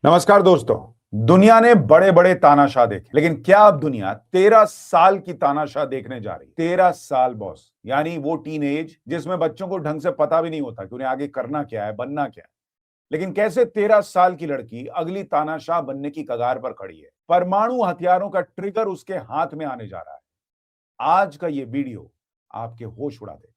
नमस्कार दोस्तों। दुनिया ने बड़े बड़े तानाशाह देखे, लेकिन क्या अब दुनिया 13 साल की तानाशाह देखने जा रही? 13 साल बॉस, यानी वो टीन एज जिसमें बच्चों को ढंग से पता भी नहीं होता कि उन्हें आगे करना क्या है, बनना क्या है। लेकिन कैसे 13 साल की लड़की अगली तानाशाह बनने की कगार पर खड़ी है। परमाणु हथियारों का ट्रिगर उसके हाथ में आने जा रहा है। आज का ये वीडियो आपके होश उड़ा देगा।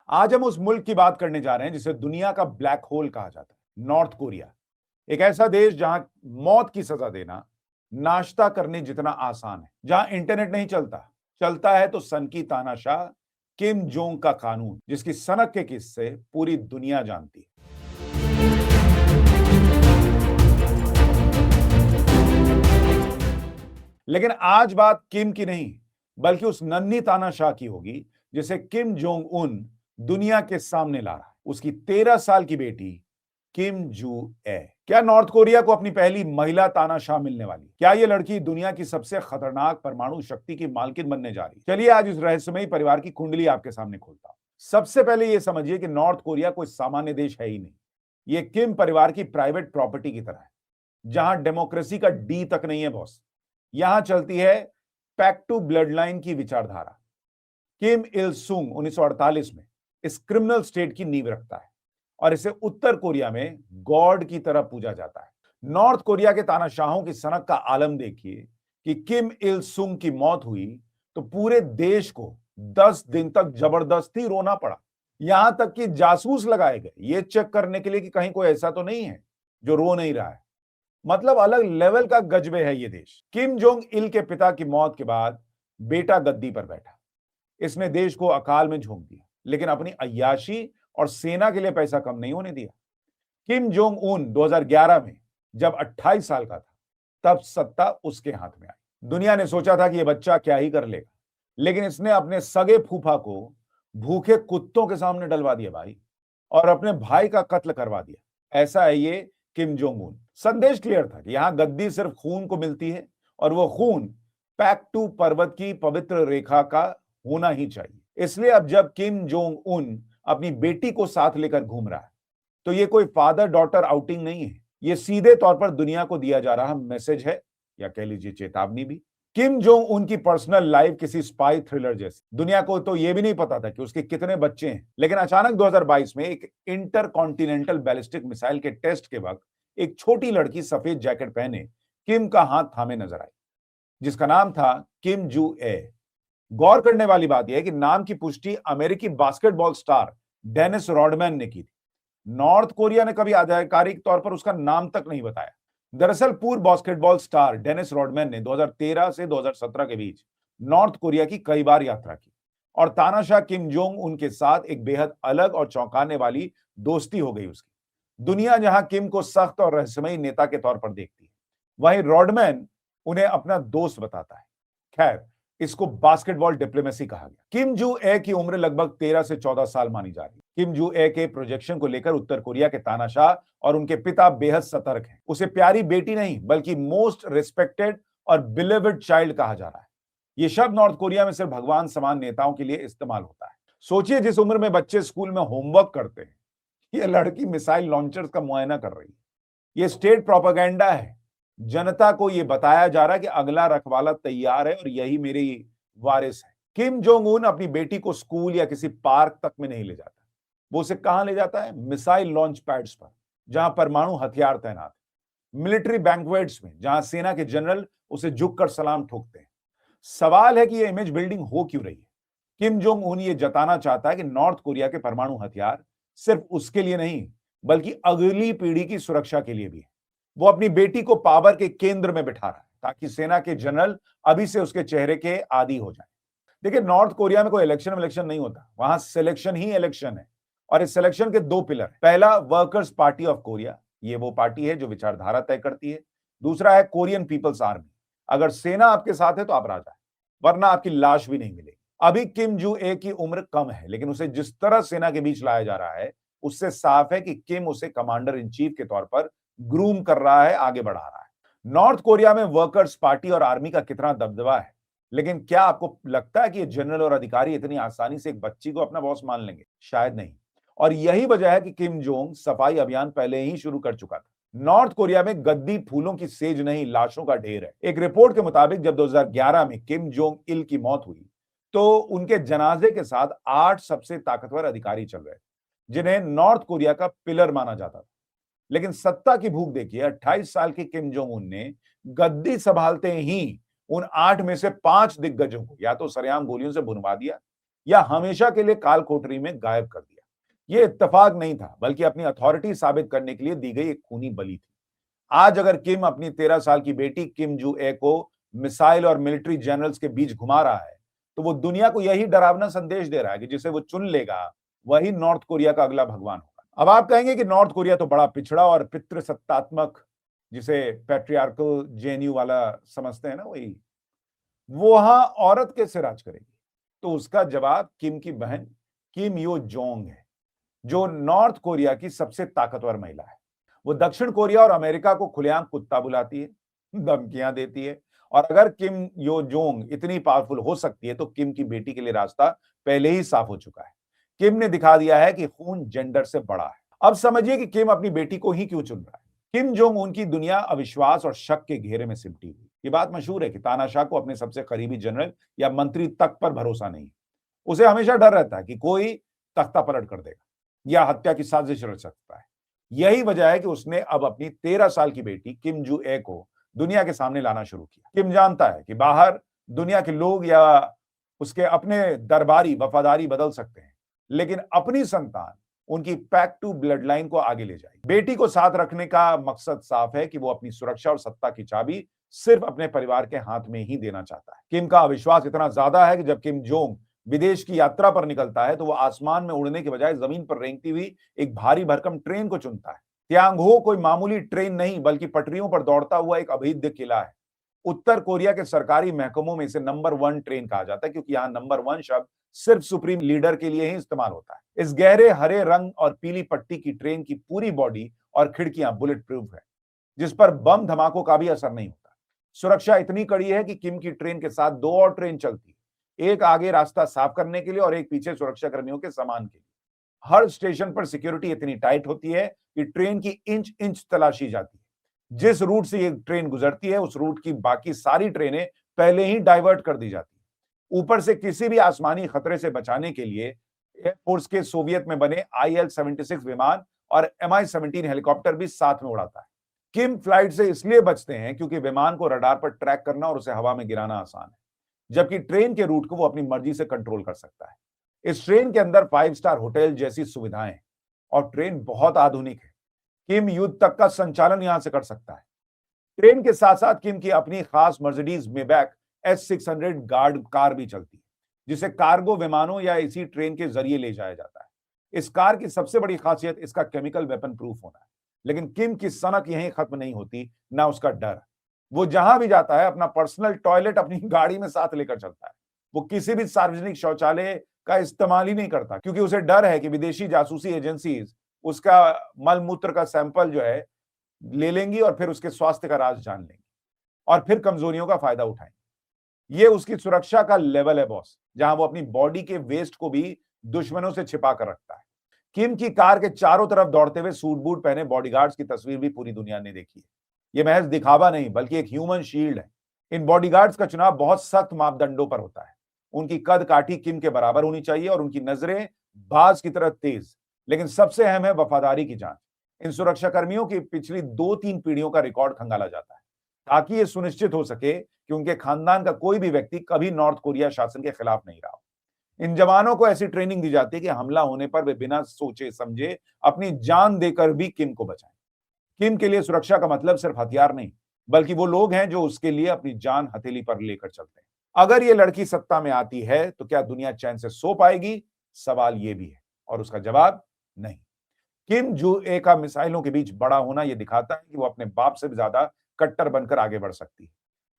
आज हम उस मुल्क की बात करने जा रहे हैं जिसे दुनिया का ब्लैक होल कहा जाता है, नॉर्थ कोरिया। एक ऐसा देश जहां मौत की सजा देना नाश्ता करने जितना आसान है, जहां इंटरनेट नहीं चलता, चलता है तो सन की तानाशाह किम जोंग का कानून, जिसकी सनक के किस्से पूरी दुनिया जानती है। लेकिन आज बात किम की नहीं, बल्कि उस नन्ही तानाशाह की होगी जिसे किम जोंग उन दुनिया के सामने ला रहा है। उसकी 13 साल की बेटी किम जू ए। क्या नॉर्थ कोरिया को अपनी पहली महिला तानाशाह मिलने वाली? क्या यह लड़की दुनिया की सबसे खतरनाक परमाणु शक्ति की मालकिन बनने जा रही? चलिए आज इस रहस्यमयी परिवार की कुंडली आपके सामने खोलता हूं। सबसे पहले यह समझिए कि नॉर्थ कोरिया कोई सामान्य देश है ही नहीं। यह किम परिवार की प्राइवेट प्रॉपर्टी की तरह है, जहां डेमोक्रेसी का डी तक नहीं है बॉस। यहां चलती है पैक्ट टू ब्लड लाइन की विचारधारा। किम इल सुंग 1948 में इस क्रिमिनल स्टेट की नींव रखता है और इसे उत्तर कोरिया में गॉड की तरह पूजा जाता है। नॉर्थ कोरिया के तानाशाहों की सनक का आलम देखिए कि किम इल सुंग की मौत हुई तो पूरे देश को 10 दिन तक जबरदस्ती रोना पड़ा। यहां तक कि जासूस लगाए गए ये चेक करने के लिए कि कहीं कोई ऐसा तो नहीं है जो रो नहीं रहा है। मतलब अलग लेवल का गजबे है ये देश। किम जोंग इल के पिता की मौत के बाद बेटा गद्दी पर बैठा। इसने देश को अकाल में झोंक दिया, लेकिन अपनी अय्याशी और सेना के लिए पैसा कम नहीं होने दिया। किम जोंग उन 2011 में जब 28 साल का था, तब सत्ता उसके हाथ में आई। दुनिया ने सोचा था कि यह बच्चा क्या ही कर लेगा, लेकिन इसने अपने सगे फूफा को भूखे कुत्तों के सामने डलवा दिया भाई, और अपने भाई का कत्ल करवा दिया। ऐसा है ये किम जोंग उन। संदेश क्लियर था कि यहां गद्दी सिर्फ खून को मिलती है, और वो खून पैक्ट टू पर्वत की पवित्र रेखा का होना ही चाहिए। इसलिए अब जब किम जोंग उन अपनी बेटी को साथ लेकर घूम रहा है, तो ये कोई फादर डॉटर आउटिंग नहीं है। ये सीधे तौर पर दुनिया को दिया जा रहा मैसेज है, या कह लीजिए चेतावनी भी। किम जोंग उनकी पर्सनल लाइफ किसी स्पाई थ्रिलर जैसी। दुनिया को तो यह भी नहीं पता था कि उसके कितने बच्चे हैं, लेकिन अचानक 2022 में एक इंटर कॉन्टिनेंटल बैलिस्टिक मिसाइल के टेस्ट के वक्त एक छोटी लड़की सफेद जैकेट पहने किम का हाथ थामे नजर आई, जिसका नाम था किम जू ए। गौर करने वाली बात यह है कि नाम की पुष्टि अमेरिकी बास्केटबॉल स्टार डेनिस रॉडमैन ने की थी। नॉर्थ कोरिया ने कभी आधिकारिक तौर पर उसका नाम तक नहीं बताया। दरअसल पूर्व बास्केटबॉल स्टार डेनिस रॉडमैन ने 2013 से 2017 के बीच नॉर्थ कोरिया की कई बार यात्रा की, और तानाशाह किम जोंग उनके साथ एक बेहद अलग और चौंकाने वाली दोस्ती हो गई उसकी। दुनिया जहां किम को सख्त और रहस्यमयी नेता के तौर पर देखती है, वहीं रॉडमैन उन्हें अपना दोस्त बताता है। खैर, इसको बास्केटबॉल डिप्लोमेसी कहा गया। किम जू ए की उम्र लगभग 13 से 14 साल मानी जा रही है। किम जू ए के प्रोजेक्शन को लेकर उत्तर कोरिया के तानाशाह और उनके पिता बेहद सतर्क हैं। उसे प्यारी बेटी नहीं, बल्कि मोस्ट रिस्पेक्टेड और बिलीव्ड चाइल्ड कहा जा रहा है। यह शब्द नॉर्थ कोरिया में सिर्फ भगवान समान नेताओं के लिए इस्तेमाल होता है। सोचिए, जिस उम्र में बच्चे स्कूल में होमवर्क करते हैं, यह लड़की मिसाइल लॉन्चर्स का मुआयना कर रही है। यह स्टेट प्रोपेगेंडा है। जनता को यह बताया जा रहा है कि अगला रखवाला तैयार है और यही मेरी वारिस है। किम जोंग उन अपनी बेटी को स्कूल या किसी पार्क तक में नहीं ले जाता। वो उसे कहां ले जाता है? मिसाइल लॉन्च पैड्स पर, जहां परमाणु हथियार तैनात है। मिलिट्री बैंक्वेट्स में, जहां सेना के जनरल उसे झुककर सलाम ठोकते हैं। सवाल है कि यह इमेज बिल्डिंग हो क्यों रही है? किम जोंग उन यह जताना चाहता है कि नॉर्थ कोरिया के परमाणु हथियार सिर्फ उसके लिए नहीं, बल्कि अगली पीढ़ी की सुरक्षा के लिए भी है। वो अपनी बेटी को पावर के केंद्र में बिठा रहा है, ताकि सेना के जनरल अभी से उसके चेहरे के आदी हो जाएं। देखिए, नॉर्थ कोरिया में कोई इलेक्शन नहीं होता, वहां सिलेक्शन ही इलेक्शन है। और इस सिलेक्शन के दो पिलर हैं। पहला, वर्कर्स पार्टी ऑफ कोरिया, ये वो पार्टी है जो विचारधारा तय करती है। दूसरा है कोरियन पीपल्स आर्मी। अगर सेना आपके साथ है तो आप राजा है, वरना आपकी लाश भी नहीं मिलेगी। अभी किम जू ए की उम्र कम है, लेकिन उसे जिस तरह सेना के बीच लाया जा रहा है, उससे साफ है कि किम उसे कमांडर इन चीफ के तौर पर ग्रूम कर रहा है, आगे बढ़ा रहा है। नॉर्थ कोरिया में वर्कर्स पार्टी और आर्मी का कितना दबदबा है, लेकिन क्या आपको लगता है कि ये जनरल और अधिकारी इतनी आसानी से एक बच्ची को अपना बॉस मान लेंगे? शायद नहीं। और यही वजह है कि किम जोंग सफाई अभियान पहले ही शुरू कर चुका था। नॉर्थ कोरिया में गद्दी फूलों की सेज नहीं, लाशों का ढेर है। एक रिपोर्ट के मुताबिक जब 2011 में किम जोंग इल की मौत हुई, तो उनके जनाजे के साथ 8 सबसे ताकतवर अधिकारी चल रहे थे, जिन्हें नॉर्थ कोरिया का पिलर माना जाता था। लेकिन सत्ता की भूख देखिए, 28 साल के किम जोंग उन ने गद्दी संभालते ही उन 8 में से 5 दिग्गजों को या तो सरेआम गोलियों से भुनवा दिया या हमेशा के लिए काल कोठरी में गायब कर दिया। ये इत्तेफाक नहीं था, बल्कि अपनी अथॉरिटी साबित करने के लिए दी गई एक खूनी बलि थी। आज अगर किम अपनी 13 साल की बेटी किम जू ए को मिसाइल और मिलिट्री जनरल्स के बीच घुमा रहा है, तो वो दुनिया को यही डरावना संदेश दे रहा है कि जिसे वो चुन लेगा, वही नॉर्थ कोरिया का अगला भगवान होगा। अब आप कहेंगे कि नॉर्थ कोरिया तो बड़ा पिछड़ा और पितृसत्तात्मक, जिसे पैट्रियार्कल जेएनयू वाला समझते हैं ना, वही वो वहां औरत कैसे राज करेगी? तो उसका जवाब किम की बहन किम यो जोंग है, जो नॉर्थ कोरिया की सबसे ताकतवर महिला है। वो दक्षिण कोरिया और अमेरिका को खुलेआम कुत्ता बुलाती है, धमकियां देती है, और अगर किम यो जोंग इतनी पावरफुल हो सकती है, तो किम की बेटी के लिए रास्ता पहले ही साफ हो चुका है। किम ने दिखा दिया है कि खून जेंडर से बड़ा है। अब समझिए कि किम अपनी बेटी को ही क्यों चुन रहा है। किम जोंग उन की दुनिया अविश्वास और शक के घेरे में सिमटी हुई। ये बात मशहूर है कि तानाशाह को अपने सबसे करीबी जनरल या मंत्री तक पर भरोसा नहीं है। उसे हमेशा डर रहता है कि कोई तख्ता पलट कर देगा या हत्या की साजिश रच सकता है। यही वजह है कि उसने अब अपनी 13 साल की बेटी किम जू ए को दुनिया के सामने लाना शुरू किया। किम जानता है कि बाहर दुनिया के लोग या उसके अपने दरबारी वफादारी बदल सकते हैं, लेकिन अपनी संतान उनकी पैक टू ब्लड लाइन को आगे ले जाएगी। बेटी को साथ रखने का मकसद साफ है कि वो अपनी सुरक्षा और सत्ता की चाबी सिर्फ अपने परिवार के हाथ में ही देना चाहता है। किम का अविश्वास इतना ज्यादा है कि जब किम जोंग विदेश की यात्रा पर निकलता है, तो वो आसमान में उड़ने के बजाय जमीन पर रेंगती हुई एक भारी भरकम ट्रेन को चुनता है। त्यांगहो कोई मामूली ट्रेन नहीं, बल्कि पटरियों पर दौड़ता हुआ एक अभेद्य किला है। उत्तर कोरिया के सरकारी महकमों में इसे नंबर 1 ट्रेन कहा जाता है, क्योंकि यहां नंबर 1 शब्द सिर्फ सुप्रीम लीडर के लिए ही इस्तेमाल होता है। इस गहरे हरे रंग और पीली पट्टी की ट्रेन की पूरी बॉडी और खिड़कियां बुलेट प्रूफ है, जिस पर बम धमाकों का भी असर नहीं होता। सुरक्षा इतनी कड़ी है कि किम की ट्रेन के साथ 2 और ट्रेन चलती है, एक आगे रास्ता साफ करने के लिए और एक पीछे सुरक्षा कर्मियों के सामान के लिए। हर स्टेशन पर सिक्योरिटी इतनी टाइट होती है कि ट्रेन की इंच इंच तलाशी जाती है। जिस रूट से ये ट्रेन गुजरती है, उस रूट की बाकी सारी ट्रेनें पहले ही डाइवर्ट कर दी जाती है। ऊपर से किसी भी आसमानी खतरे से बचाने के लिए एयरफोर्स के सोवियत में बने IL-76 विमान और Mi-17 हेलीकॉप्टर भी साथ में उड़ाता है। किम फ्लाइट से इसलिए बचते हैं क्योंकि विमान को रडार पर ट्रैक करना और उसे हवा में गिराना आसान है, जबकि ट्रेन के रूट को वो अपनी मर्जी से कंट्रोल कर सकता है। इस ट्रेन के अंदर 5 स्टार होटल जैसी सुविधाएं हैं और ट्रेन बहुत आधुनिक है। किम युद्ध तक का संचालन यहां से कर सकता है। ट्रेन के साथ साथ किम की अपनी खास Mercedes Maybach S600 guard car भी चलती है, जिसे कार्गो विमानों या इसी ट्रेन के जरिए ले जाया जाता है। इस कार की सबसे बड़ी खासियत इसका केमिकल वेपन प्रूफ होना है। लेकिन किम की सनक यहीं खत्म नहीं होती, ना उसका डर। वो जहां भी जाता है, अपना पर्सनल टॉयलेट अपनी गाड़ी में साथ लेकर चलता है। वो किसी भी सार्वजनिक शौचालय का इस्तेमाल ही नहीं करता, क्योंकि उसे डर है कि विदेशी जासूसी एजेंसीज उसका मल मूत्र का सैंपल जो है ले लेंगी और फिर उसके स्वास्थ्य का राज जान लेंगी और फिर कमजोरियों का फायदा उठाएंगे। ये उसकी सुरक्षा का लेवल है बॉस, जहां वो अपनी बॉडी के वेस्ट को भी दुश्मनों से छिपा कर रखता है। किम की कार के चारों तरफ दौड़ते हुए सूट बूट पहने बॉडीगार्ड्स की तस्वीर भी पूरी दुनिया ने देखी है। ये महज दिखावा नहीं, बल्कि एक ह्यूमन शील्ड है। इन बॉडीगार्ड्स का चुनाव बहुत सख्त मापदंडों पर होता है। उनकी कद काठी किम के बराबर होनी चाहिए और उनकी नजरें बाज की तरह तेज। लेकिन सबसे अहम है वफादारी की जांच। इन सुरक्षा कर्मियों की पिछली 2-3 पीढ़ियों का रिकॉर्ड खंगाला जाता है, ताकि यह सुनिश्चित हो सके कि उनके खानदान का कोई भी व्यक्ति कभी नॉर्थ कोरिया शासन के खिलाफ नहीं रहा। इन जवानों को ऐसी ट्रेनिंग दी जाती है कि हमला होने पर वे बिना सोचे समझे अपनी जान देकर भी किम को बचाएं। किम के लिए सुरक्षा का मतलब सिर्फ हथियार नहीं, बल्कि वो लोग हैं जो उसके लिए अपनी जान हथेली पर लेकर चलते हैं। अगर ये लड़की सत्ता में आती है, तो क्या दुनिया चैन से सो पाएगी? सवाल ये भी है, और उसका जवाब नहीं। किम जू ए का मिसाइलों के बीच बड़ा होना यह दिखाता है कि वो अपने बाप से भी ज्यादा कट्टर बनकर आगे बढ़ सकती है।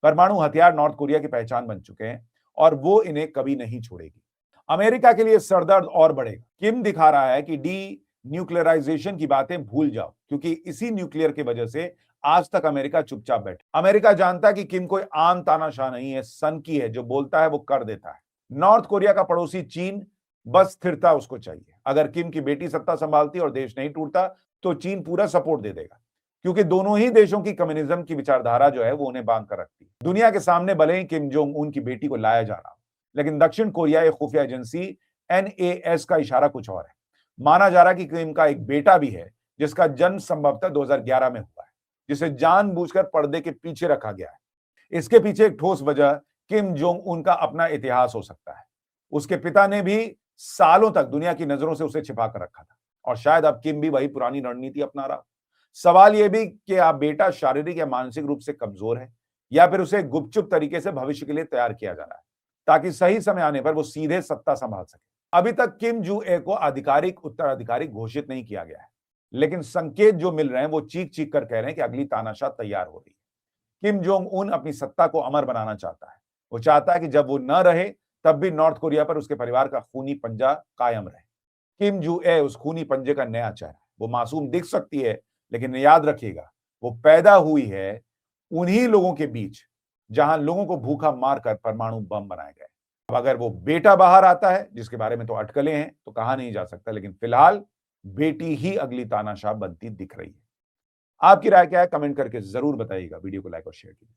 परमाणु हथियार नॉर्थ कोरिया की पहचान बन चुके हैं और वो इन्हें कभी नहीं छोड़ेगी। अमेरिका के लिए सरदर्द और बढ़ेगा। किम दिखा रहा है कि डी न्यूक्लियराइजेशन की बातें भूल जाओ, क्योंकि इसी न्यूक्लियर की वजह से आज तक अमेरिका चुपचाप बैठा। अमेरिका जानता है कि किम कोई आम तानाशाह नहीं है, सनकी है, जो बोलता है वो कर देता है। नॉर्थ कोरिया का पड़ोसी चीन, बस स्थिरता उसको चाहिए। अगर किम की बेटी सत्ता संभालती और देश नहीं टूटता तो चीन पूरा सपोर्ट दे देगा, क्योंकि दोनों ही देशों की कम्युनिज्म की विचारधारा जो है वो उन्हें बांध कर रखती है। दुनिया के सामने भले ही किम जोंग उन की बेटी को लाया जा रहा हो, लेकिन दक्षिण कोरिया एक खुफिया एजेंसी एनएएस का इशारा कुछ और है। माना जा रहा है कि किम का एक बेटा भी है जिसका जन्म संभवतः 2011 में हुआ है, जिसे जानबूझकर पर्दे के पीछे रखा गया है। इसके पीछे एक ठोस वजह किम जोंग उन का अपना इतिहास हो सकता है। उसके पिता ने भी सालों तक दुनिया की नजरों से उसे छिपा कर रखा था, और शायद अब किम भी वही पुरानी रणनीति अपना रहा। सवाल यह भी कि आप बेटा शारीरिक या मानसिक रूप से कमजोर है, या फिर उसे गुपचुप तरीके से भविष्य के लिए तैयार किया जा रहा है, ताकि सही समय आने पर वो सीधे सत्ता संभाल सके। अभी तक किम जू ए को आधिकारिक उत्तराधिकारी घोषित नहीं किया गया है, लेकिन संकेत जो मिल रहे हैं वो चीख चीख कर कह रहे हैं कि अगली तानाशाह तैयार हो रही है। किम जोंग उन अपनी सत्ता को अमर बनाना चाहता है। वो चाहता है कि जब वो न रहे तब भी नॉर्थ कोरिया पर उसके परिवार का खूनी पंजा कायम रहे। किम जू ए उस खूनी पंजे का नया चेहरा है। वो मासूम दिख सकती है, लेकिन याद रखिएगा वो पैदा हुई है उन्हीं लोगों के बीच जहां लोगों को भूखा मारकर परमाणु बम बनाए गए। अब अगर वो बेटा बाहर आता है, जिसके बारे में तो अटकलें हैं, तो कहा नहीं जा सकता, लेकिन फिलहाल बेटी ही अगली तानाशाह बनती दिख रही है। आपकी राय क्या है, कमेंट करके जरूर बताइएगा। वीडियो को लाइक और शेयर कीजिए।